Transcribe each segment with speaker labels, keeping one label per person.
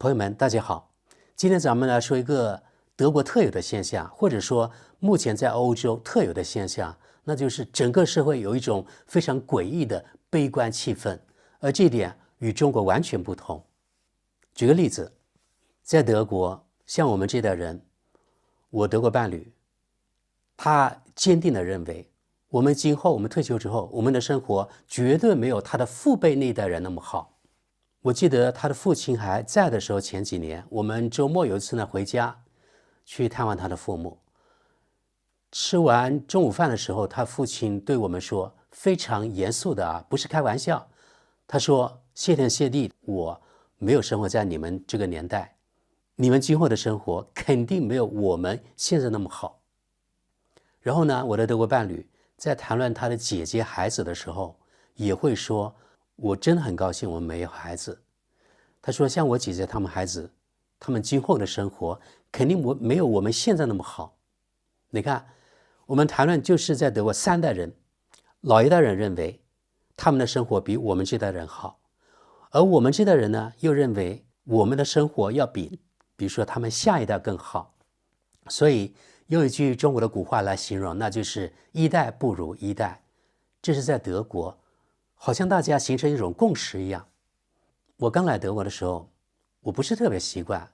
Speaker 1: 朋友们，大家好。今天咱们来说一个德国特有的现象，或者说目前在欧洲特有的现象，那就是整个社会有一种非常诡异的悲观气氛，而这一点与中国完全不同。举个例子，在德国，像我们这代人，我德国伴侣，他坚定地认为，我们今后我们退休之后，我们的生活绝对没有他的父辈那一代人那么好。我记得他的父亲还在的时候，前几年我们周末有一次呢回家去探望他的父母。吃完中午饭的时候，他父亲对我们说，非常严肃的不是开玩笑。他说：“谢天谢地，我没有生活在你们这个年代，你们今后的生活肯定没有我们现在那么好。”然后呢，我的德国伴侣在谈论他的姐姐孩子的时候，也会说，我真的很高兴我们没有孩子。他说像我姐姐他们孩子，他们今后的生活肯定没有我们现在那么好。你看，我们谈论就是在德国三代人，老一代人认为他们的生活比我们这代人好，而我们这代人呢又认为我们的生活要比如说他们下一代更好。所以用一句中国的古话来形容，那就是一代不如一代。这是在德国好像大家形成一种共识一样。我刚来德国的时候，我不是特别习惯，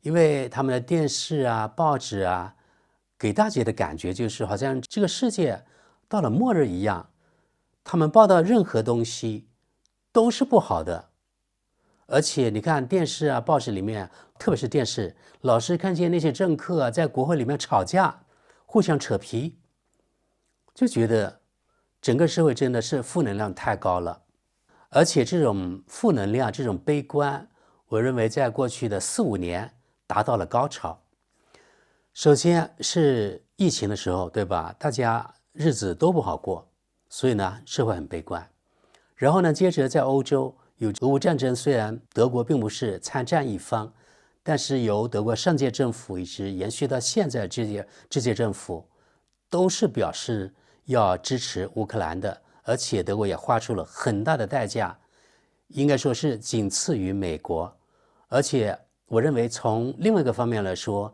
Speaker 1: 因为他们的电视报纸给大家的感觉就是好像这个世界到了末日一样，他们报道任何东西都是不好的。而且你看电视报纸里面，特别是电视，老是看见那些政客在国会里面吵架，互相扯皮，就觉得整个社会真的是负能量太高了。而且这种负能量，这种悲观，我认为在过去的4、5年达到了高潮。首先是疫情的时候，对吧？大家日子都不好过，所以呢，社会很悲观。然后呢，接着在欧洲有俄乌战争，虽然德国并不是参战一方，但是由德国上届政府一直延续到现在这届政府，都是表示要支持乌克兰的。而且德国也花出了很大的代价，应该说是仅次于美国。而且我认为从另外一个方面来说，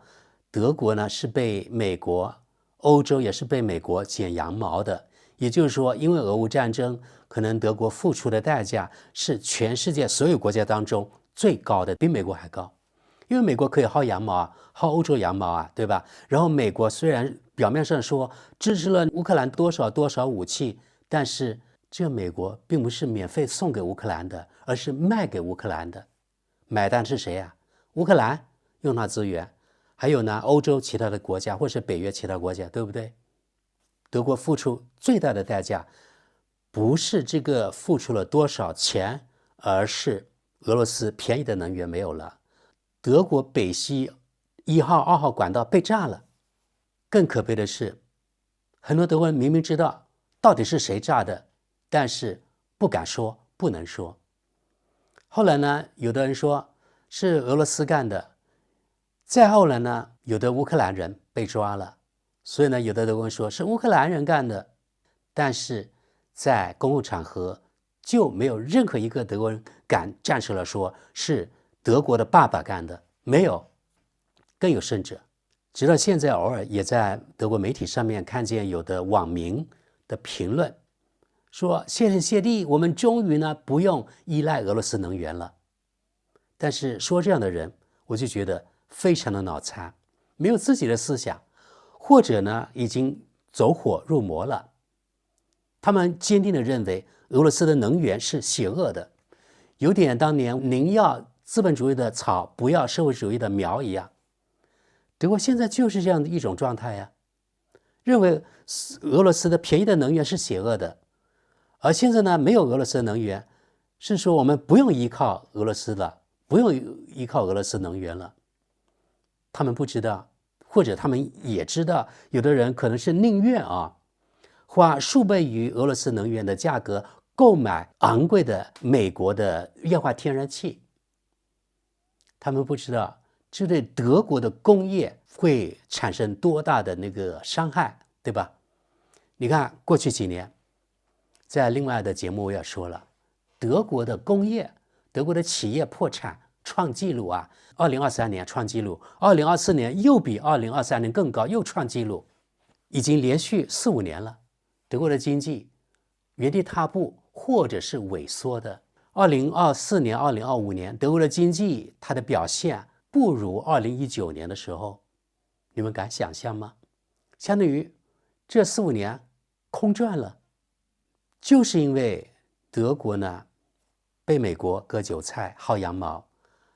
Speaker 1: 德国呢是被美国，欧洲也是被美国剪羊毛的。也就是说，因为俄乌战争，可能德国付出的代价是全世界所有国家当中最高的，比美国还高。因为美国可以薅羊毛薅欧洲羊毛对吧？然后美国虽然表面上说支持了乌克兰多少多少武器，但是这美国并不是免费送给乌克兰的，而是卖给乌克兰的。买单是谁乌克兰用它资源，还有呢欧洲其他的国家或是北约其他国家，对不对？德国付出最大的代价不是这个付出了多少钱，而是俄罗斯便宜的能源没有了，德国北溪1号、2号管道被炸了。更可悲的是，很多德国人明明知道到底是谁炸的，但是不敢说，不能说。后来呢，有的人说是俄罗斯干的，再后来呢，有的乌克兰人被抓了，所以呢，有的德国人说是乌克兰人干的，但是在公共场合就没有任何一个德国人敢站出来说是德国的爸爸干的，没有。更有甚者，直到现在偶尔也在德国媒体上面看见有的网民的评论，说谢天谢地，我们终于呢不用依赖俄罗斯能源了。但是说这样的人，我就觉得非常的脑残，没有自己的思想，或者呢已经走火入魔了。他们坚定地认为俄罗斯的能源是邪恶的，有点当年宁要资本主义的草，不要社会主义的苗一样。德国现在就是这样的一种状态认为俄罗斯的便宜的能源是邪恶的，而现在呢，没有俄罗斯的能源，是说我们不用依靠俄罗斯了，不用依靠俄罗斯能源了。他们不知道，或者他们也知道，有的人可能是宁愿花数倍于俄罗斯能源的价格购买昂贵的美国的液化天然气。他们不知道这对德国的工业会产生多大的那个伤害，对吧？你看过去几年，在另外的节目我也说了，德国的工业，德国的企业破产创纪录啊！2023年创纪录，2024年又比2023年更高，又创纪录，已经连续4、5年了。德国的经济原地踏步或者是萎缩的。2024年、2025年，德国的经济它的表现不如2019年的时候，你们敢想象吗？相当于这4、5年空转了，就是因为德国呢被美国割韭菜、薅羊毛，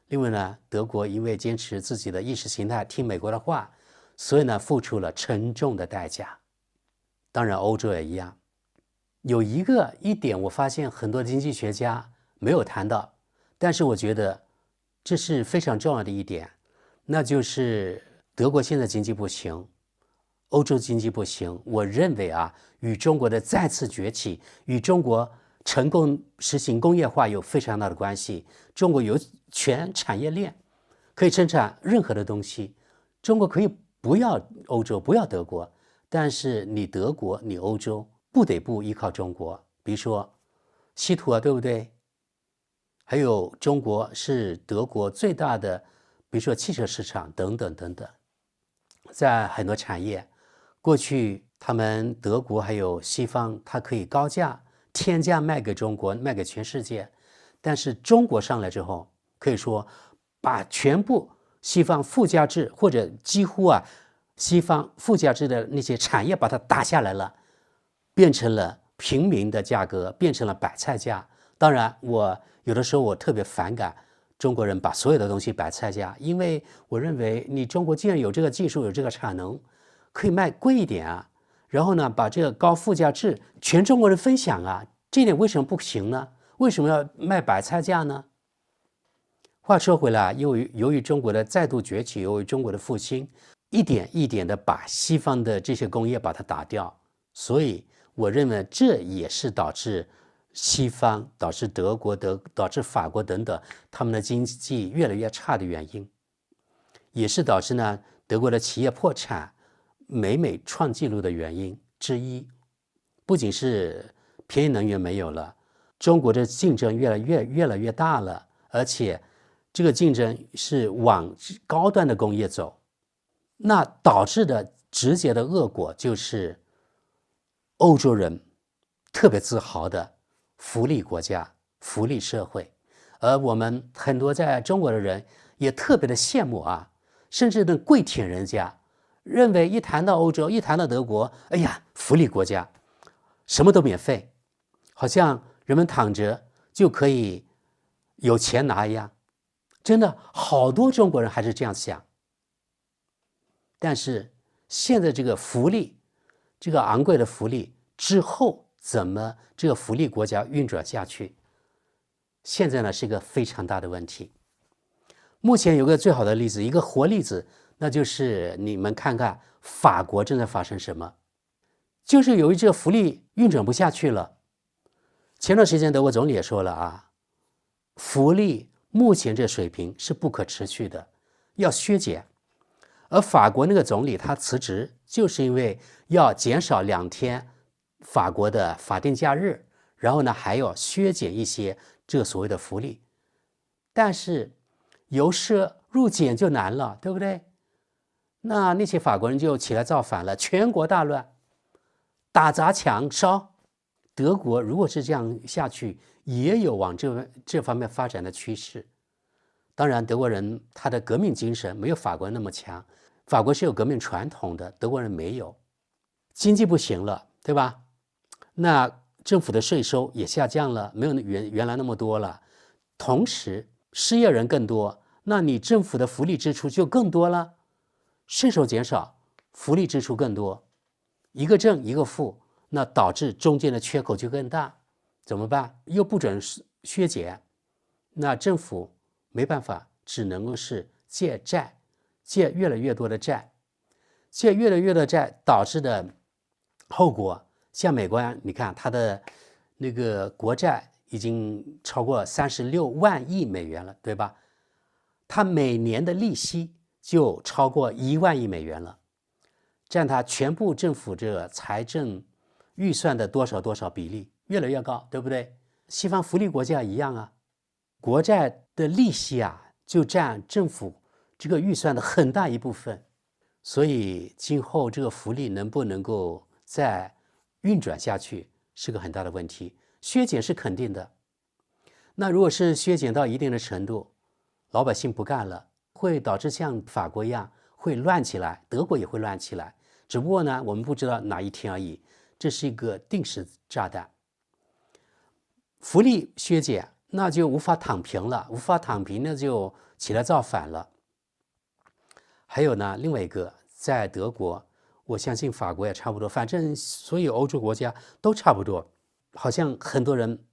Speaker 1: 另外呢，德国因为坚持自己的意识形态，听美国的话，所以呢付出了沉重的代价。当然，欧洲也一样。有一点，我发现很多经济学家没有谈到，但是我觉得这是非常重要的一点，那就是德国现在经济不行，欧洲经济不行。我认为啊，与中国的再次崛起，与中国成功实行工业化有非常大的关系。中国有全产业链，可以生产任何的东西。中国可以不要欧洲，不要德国，但是你德国、你欧洲不得不依靠中国。比如说稀土啊，对不对？还有中国是德国最大的，比如说汽车市场等等等等。在很多产业，过去他们德国还有西方，它可以高价天价卖给中国，卖给全世界。但是中国上来之后，可以说把全部西方附加值或者几乎啊西方附加值的那些产业把它打下来了，变成了平民的价格，变成了白菜价。当然我有的时候我特别反感中国人把所有的东西白菜价，因为我认为你中国既然有这个技术，有这个产能，可以卖贵一点啊，然后呢把这个高附加值全中国人分享啊，这点为什么不行呢？为什么要卖白菜价呢？话说回来，由于中国的再度崛起，由于中国的复兴，一点一点的把西方的这些工业把它打掉，所以我认为这也是导致西方、导致德国、导致法国等等他们的经济越来越差的原因，也是导致呢德国的企业破产、每每创纪录的原因之一。不仅是便宜能源没有了，中国的竞争越来越大了，而且这个竞争是往高端的工业走，那导致的直接的恶果就是欧洲人特别自豪的福利国家、福利社会，而我们很多在中国的人也特别的羡慕啊，甚至能跪舔人家，认为一谈到欧洲，一谈到德国，哎呀，福利国家，什么都免费，好像人们躺着就可以有钱拿一样。真的好多中国人还是这样想。但是现在这个福利，这个昂贵的福利之后，怎么这个福利国家运转下去，现在呢是一个非常大的问题。目前有个最好的例子，一个活例子，那就是你们看看法国正在发生什么，就是由于这个福利运转不下去了。前段时间德国总理也说了啊，福利目前这水平是不可持续的，要削减。而法国那个总理他辞职，就是因为要减少2天法国的法定假日，然后呢还要削减一些这个所谓的福利。但是由奢入俭就难了，对不对？那些法国人就起来造反了，全国大乱，打砸抢烧。德国如果是这样下去，也有往这方面发展的趋势。当然德国人他的革命精神没有法国人那么强，法国是有革命传统的，德国人没有。经济不行了，对吧？那政府的税收也下降了，没有原来那么多了，同时失业人更多，那你政府的福利支出就更多了，税收减少，福利支出更多，一个正一个负，那导致中间的缺口就更大，怎么办？又不准削减，那政府没办法，只能够是借债，借越来越多的债，借越来越多的债导致的后果，像美国，你看它的那个国债已经超过36万亿美元了，对吧？它每年的利息就超过1万亿美元了，占它全部政府这个财政预算的多少比例，越来越高，对不对？西方福利国家一样啊，国债的利息啊就占政府这个预算的很大一部分。所以今后这个福利能不能够再运转下去，是个很大的问题。削减是肯定的，那如果是削减到一定的程度，老百姓不干了，会导致像法国一样会乱起来，德国也会乱起来。只不过呢，我们不知道哪一天而已，这是一个定时炸弹。福利削减，那就无法躺平了，无法躺平，那就起来造反了。还有呢，另外一个，在德国，我相信法国也差不多，反正所有欧洲国家都差不多。好像很多人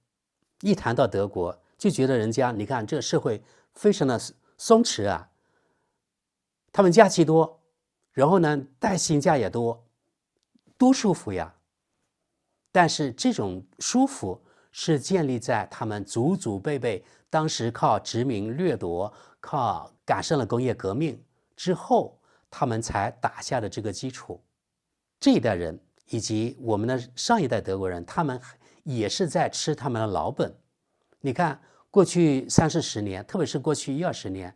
Speaker 1: 一谈到德国，就觉得人家，你看这社会非常的松弛啊，他们假期多，然后呢带薪假也多，多舒服呀。但是这种舒服是建立在他们祖祖辈辈当时靠殖民掠夺，靠赶上了工业革命之后，他们才打下的这个基础。这一代人以及我们的上一代德国人，他们也是在吃他们的老本。你看过去30-40年，特别是过去1-20年，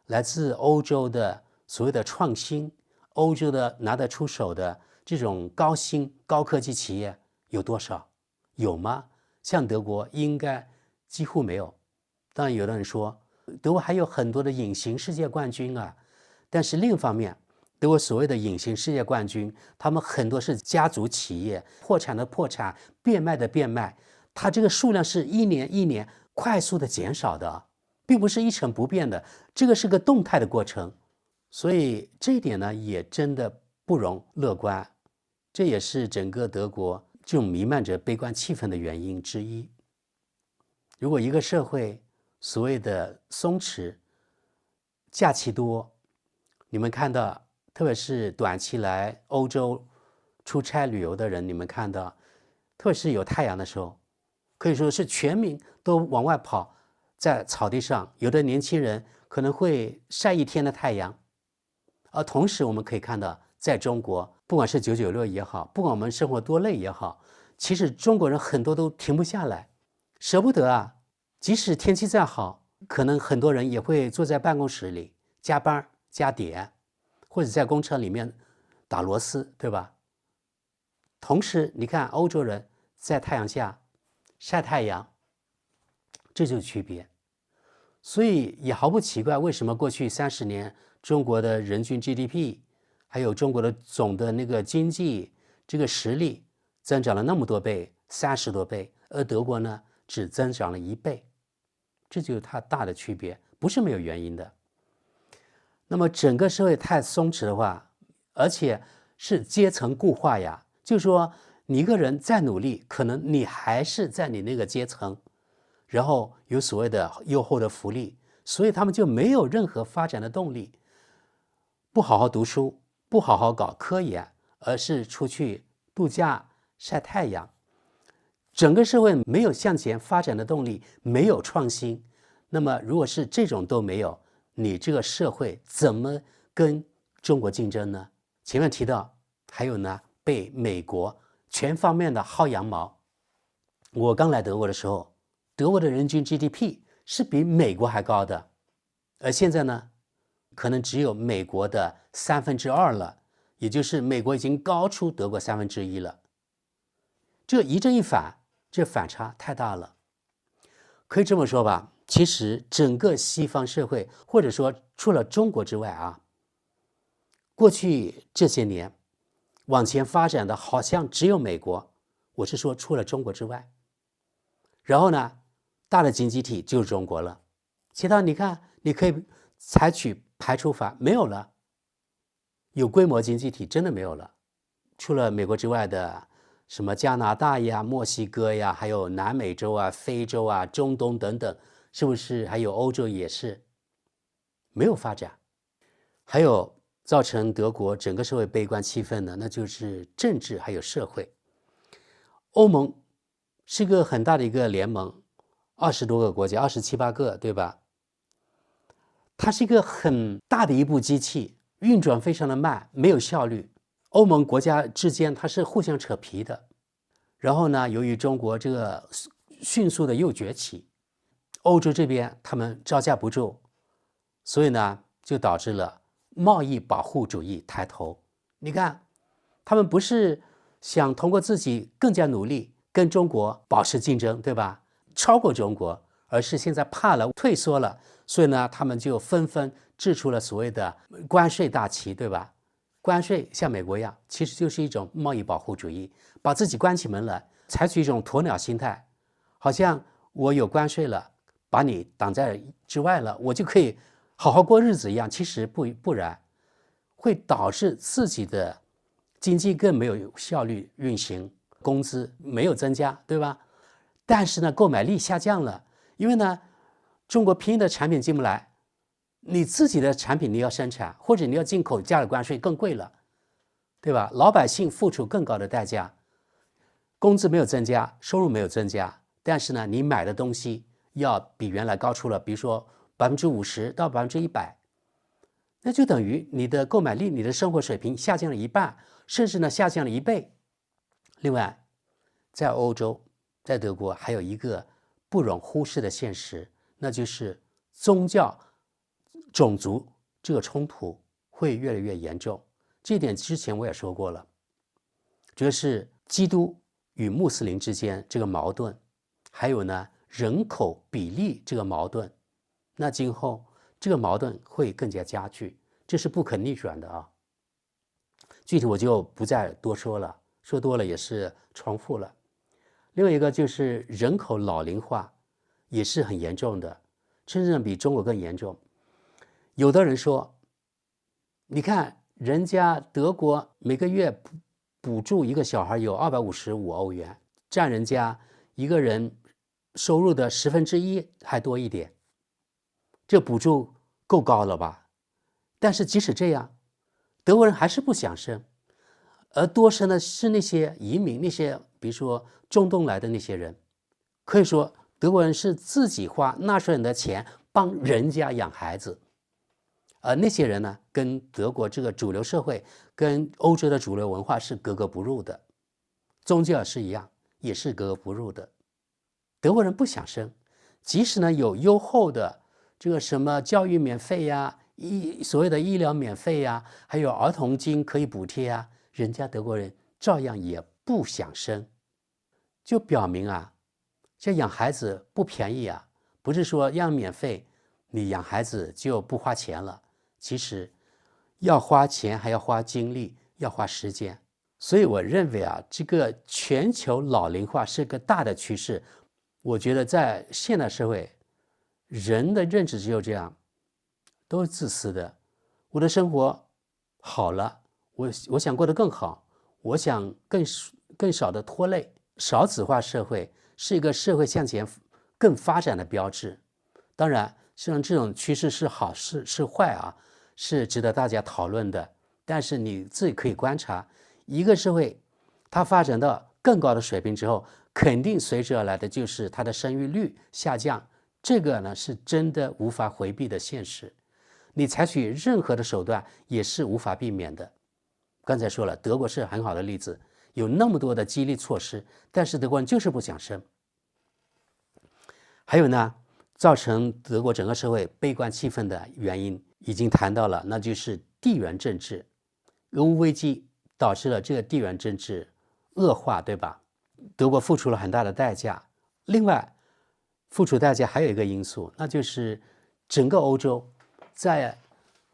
Speaker 1: 来自欧洲的所谓的创新，欧洲的拿得出手的这种高新高科技企业有多少？有吗？像德国应该几乎没有。当然有的人说德国还有很多的隐形世界冠军啊，但是另一方面，德国所谓的隐形世界冠军，他们很多是家族企业，破产的破产，变卖的变卖，它这个数量是一年一年快速的减少的，并不是一成不变的，这个是个动态的过程。所以这一点呢，也真的不容乐观，这也是整个德国这种弥漫着悲观气氛的原因之一。如果一个社会所谓的松弛，假期多，你们看到特别是短期来欧洲出差旅游的人，你们看到特别是有太阳的时候，可以说是全民都往外跑，在草地上，有的年轻人可能会晒一天的太阳。而同时我们可以看到，在中国不管是996也好，不管我们生活多累也好，其实中国人很多都停不下来，舍不得啊。即使天气再好，可能很多人也会坐在办公室里加班加点，或者在工厂里面打螺丝，对吧？同时你看欧洲人在太阳下晒太阳，这就是区别。所以也毫不奇怪，为什么过去30年中国的人均 GDP 还有中国的总的那个经济这个实力增长了那么多倍，30多倍，而德国呢只增长了1倍，这就是它大的区别，不是没有原因的。那么整个社会太松弛的话，而且是阶层固化呀，就是说你一个人再努力，可能你还是在你那个阶层，然后有所谓的优厚的福利，所以他们就没有任何发展的动力，不好好读书，不好好搞科研，而是出去度假晒太阳。整个社会没有向前发展的动力，没有创新。那么如果是这种都没有，你这个社会怎么跟中国竞争呢？前面提到还有呢，被美国全方面的薅羊毛。我刚来德国的时候，德国的人均 GDP 是比美国还高的，而现在呢，可能只有美国的2/3了，也就是美国已经高出德国1/3了。这一正一反，这反差太大了。可以这么说吧，其实整个西方社会，或者说除了中国之外啊，过去这些年往前发展的好像只有美国，我是说除了中国之外。然后呢，大的经济体就是中国了，其他你看你可以采取排除法，没有了，有规模经济体真的没有了。除了美国之外的什么加拿大呀、墨西哥呀，还有南美洲啊、非洲啊、中东等等，是不是还有欧洲也是没有发展？还有造成德国整个社会悲观气氛的，那就是政治还有社会。欧盟是个很大的一个联盟，20多个国家，27、8个，对吧？它是一个很大的一部机器，运转非常的慢，没有效率。欧盟国家之间它是互相扯皮的。然后呢，由于中国这个迅速的又崛起，欧洲这边他们招架不住，所以呢，就导致了贸易保护主义抬头。你看，他们不是想通过自己更加努力跟中国保持竞争，对吧？超过中国，而是现在怕了，退缩了，所以呢，他们就纷纷掷出了所谓的关税大旗，对吧？关税像美国一样，其实就是一种贸易保护主义，把自己关起门来，采取一种鸵鸟心态，好像我有关税了，把你挡在之外了，我就可以好好过日子一样。其实不然，会导致自己的经济更没有效率运行，工资没有增加，对吧？但是呢，购买力下降了，因为呢，中国便宜的产品进不来，你自己的产品你要生产，或者你要进口，加了关税更贵了，对吧？老百姓付出更高的代价，工资没有增加，收入没有增加，但是呢，你买的东西要比原来高出了，比如说50%到100%，那就等于你的购买力、你的生活水平下降了一半，甚至呢下降了1倍。另外，在欧洲，在德国还有一个不容忽视的现实，那就是宗教、种族这个冲突会越来越严重。这一点之前我也说过了，这是基督与穆斯林之间这个矛盾，还有呢人口比例这个矛盾，那今后这个矛盾会更加加剧，这是不可逆转的啊。具体我就不再多说了，说多了也是重复了。另外一个就是人口老龄化也是很严重的，甚至比中国更严重。有的人说，你看人家德国每个月补助一个小孩有255欧元，占人家一个人收入的1/10还多一点，这补助够高了吧？但是即使这样，德国人还是不想生，而多生的是那些移民，那些比如说中东来的那些人。可以说德国人是自己花纳税人的钱帮人家养孩子，而那些人呢，跟德国这个主流社会跟欧洲的主流文化是格格不入的，宗教是一样，也是格格不入的。德国人不想生，即使呢有优厚的这个什么教育免费呀，所谓的医疗免费呀，还有儿童金可以补贴啊，人家德国人照样也不想生，就表明啊，这养孩子不便宜啊，不是说让免费，你养孩子就不花钱了，其实要花钱，还要花精力，要花时间。所以我认为啊，这个全球老龄化是个大的趋势。我觉得在现代社会，人的认知只有这样，都是自私的。我的生活好了，我想过得更好，我想更少的拖累。少子化社会是一个社会向前更发展的标志。当然，像这种趋势是好是坏啊，是值得大家讨论的。但是你自己可以观察，一个社会它发展到更高的水平之后，肯定随之而来的就是它的生育率下降，这个呢是真的无法回避的现实。你采取任何的手段也是无法避免的。刚才说了，德国是很好的例子，有那么多的激励措施，但是德国人就是不想生。还有呢，造成德国整个社会悲观气氛的原因已经谈到了，那就是地缘政治。俄乌危机导致了这个地缘政治恶化，对吧？德国付出了很大的代价。另外，付出代价还有一个因素，那就是整个欧洲，在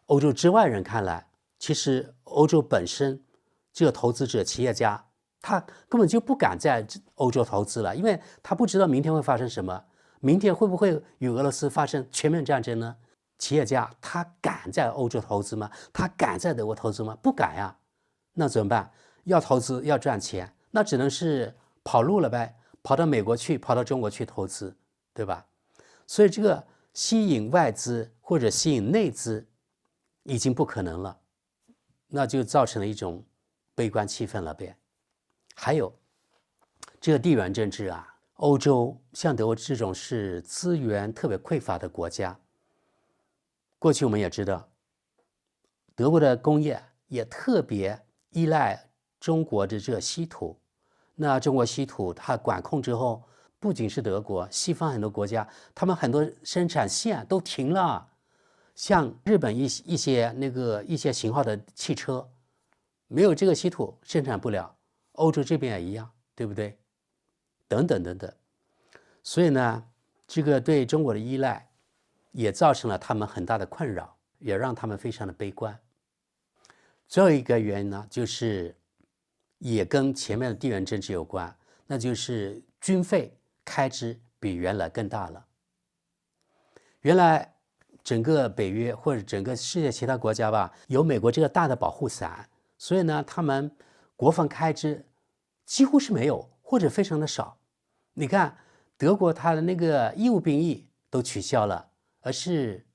Speaker 1: 欧洲之外人看来，其实欧洲本身这个投资者、企业家，他根本就不敢在欧洲投资了，因为他不知道明天会发生什么，明天会不会与俄罗斯发生全面战争呢？企业家他敢在欧洲投资吗？他敢在德国投资吗？不敢呀。那怎么办？要投资要赚钱，那只能是跑路了呗，跑到美国去，跑到中国去投资，对吧？所以这个吸引外资或者吸引内资已经不可能了，那就造成了一种悲观气氛了呗。还有这个地缘政治啊，欧洲像德国这种是资源特别匮乏的国家，过去我们也知道，德国的工业也特别依赖中国的这个稀土。那中国稀土它管控之后，不仅是德国，西方很多国家，他们很多生产线都停了，像日本一些型号的汽车，没有这个稀土生产不了，欧洲这边也一样，对不对？等等等等。所以呢，这个对中国的依赖也造成了他们很大的困扰，也让他们非常的悲观。最后一个原因呢，就是也跟前面的地缘政治有关，那就是军费开支比原来更大了。原来整个北约或者整个世界其他国家吧，有美国这个大的保护伞，所以呢，他们国防开支几乎是没有，或者非常的少。你看德国，他的那个义务兵役都取消了，而是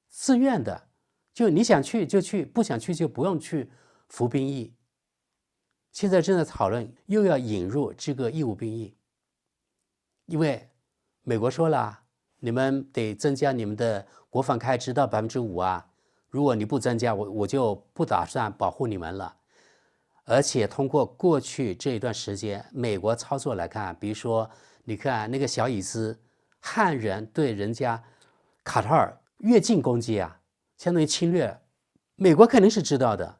Speaker 1: 自愿的，就你想去就去，不想去就不用去服兵役。现在正在讨论又要引入这个义务兵役，因为美国说了，你们得增加你们的国防开支到5%啊！如果你不增加，我就不打算保护你们了。而且通过过去这一段时间，美国操作来看，比如说，你看那个小以斯，汉人对人家卡塔尔越境攻击啊，相当于侵略，美国肯定是知道的，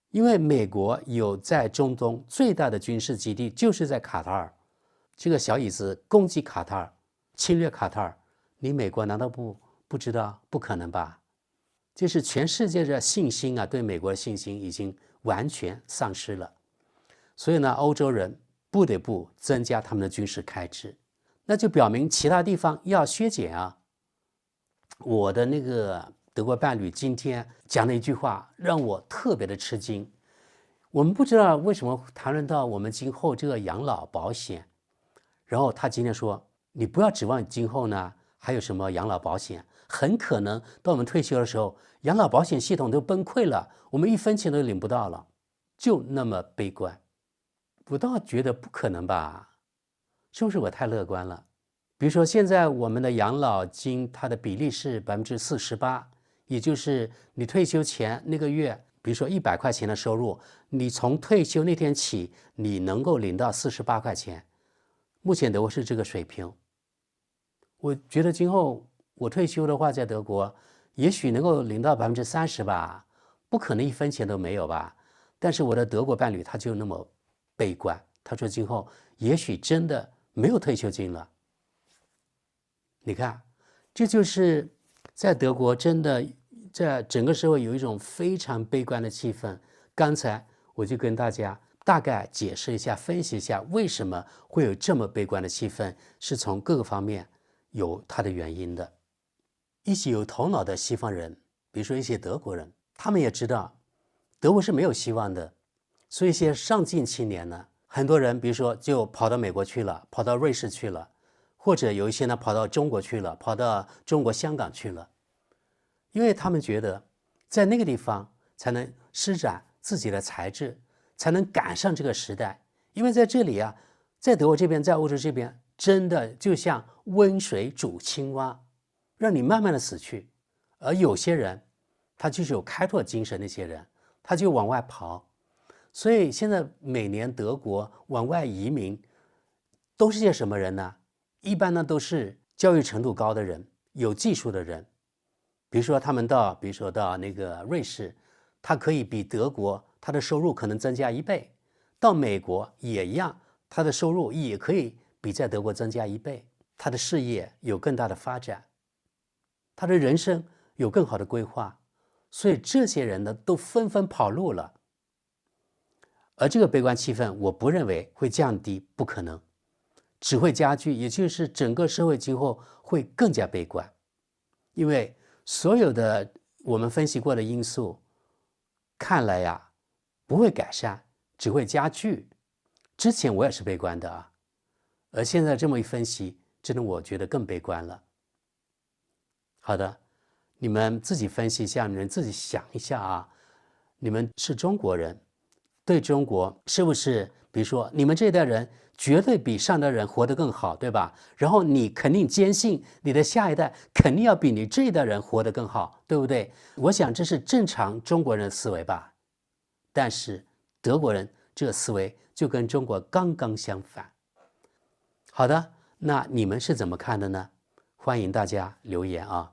Speaker 1: 因为美国有在中东最大的军事基地就是在卡塔尔，这个小以斯攻击卡塔尔，侵略卡塔尔。你美国难道不知道？不可能吧？就是全世界的信心啊，对美国的信心已经完全丧失了。所以呢，欧洲人不得不增加他们的军事开支，那就表明其他地方要削减啊。我的那个德国伴侣今天讲了一句话，让我特别的吃惊。我们不知道为什么谈论到我们今后这个养老保险，然后他今天说，你不要指望今后呢还有什么养老保险，很可能到我们退休的时候，养老保险系统都崩溃了，我们1分钱都领不到了，就那么悲观。我倒觉得不可能吧，是不是我太乐观了？比如说现在我们的养老金它的比例是48%，也就是你退休前那个月，比如说100块钱的收入，你从退休那天起，你能够领到48块钱。目前德国是这个水平。我觉得今后我退休的话，在德国也许能够领到30%吧，不可能1分钱都没有吧。但是我的德国伴侣他就那么悲观，他说今后也许真的没有退休金了。你看，这就是在德国真的在整个社会有一种非常悲观的气氛。刚才我就跟大家大概解释一下，分析一下为什么会有这么悲观的气氛，是从各个方面有它的原因的。一些有头脑的西方人，比如说一些德国人，他们也知道德国是没有希望的，所以一些上进青年呢，很多人比如说就跑到美国去了，跑到瑞士去了，或者有一些呢跑到中国去了，跑到中国香港去了，因为他们觉得在那个地方才能施展自己的才智，才能赶上这个时代。因为在这里啊，在德国这边，在欧洲这边，真的就像温水煮青蛙，让你慢慢的死去。而有些人他就是有开拓精神，那些人他就往外跑。所以现在每年德国往外移民都是些什么人呢？一般呢都是教育程度高的人，有技术的人。比如说他们比如说到那个瑞士，他可以比德国他的收入可能增加1倍，到美国也一样，他的收入也可以比在德国增加1倍，他的事业有更大的发展，他的人生有更好的规划。所以这些人呢都纷纷跑路了。而这个悲观气氛，我不认为会降低，不可能，只会加剧，也就是整个社会今后会更加悲观。因为所有的我们分析过的因素看来呀，不会改善，只会加剧。之前我也是悲观的啊，而现在这么一分析，真的我觉得更悲观了。好的，你们自己分析一下，你们自己想一下啊，你们是中国人，对中国是不是，比如说你们这一代人绝对比上代人活得更好，对吧？然后你肯定坚信你的下一代肯定要比你这一代人活得更好，对不对？我想这是正常中国人的思维吧。但是德国人这个思维就跟中国刚刚相反。好的，那你们是怎么看的呢？欢迎大家留言啊。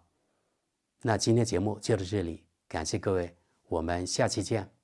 Speaker 1: 那今天节目就到这里，感谢各位，我们下期见。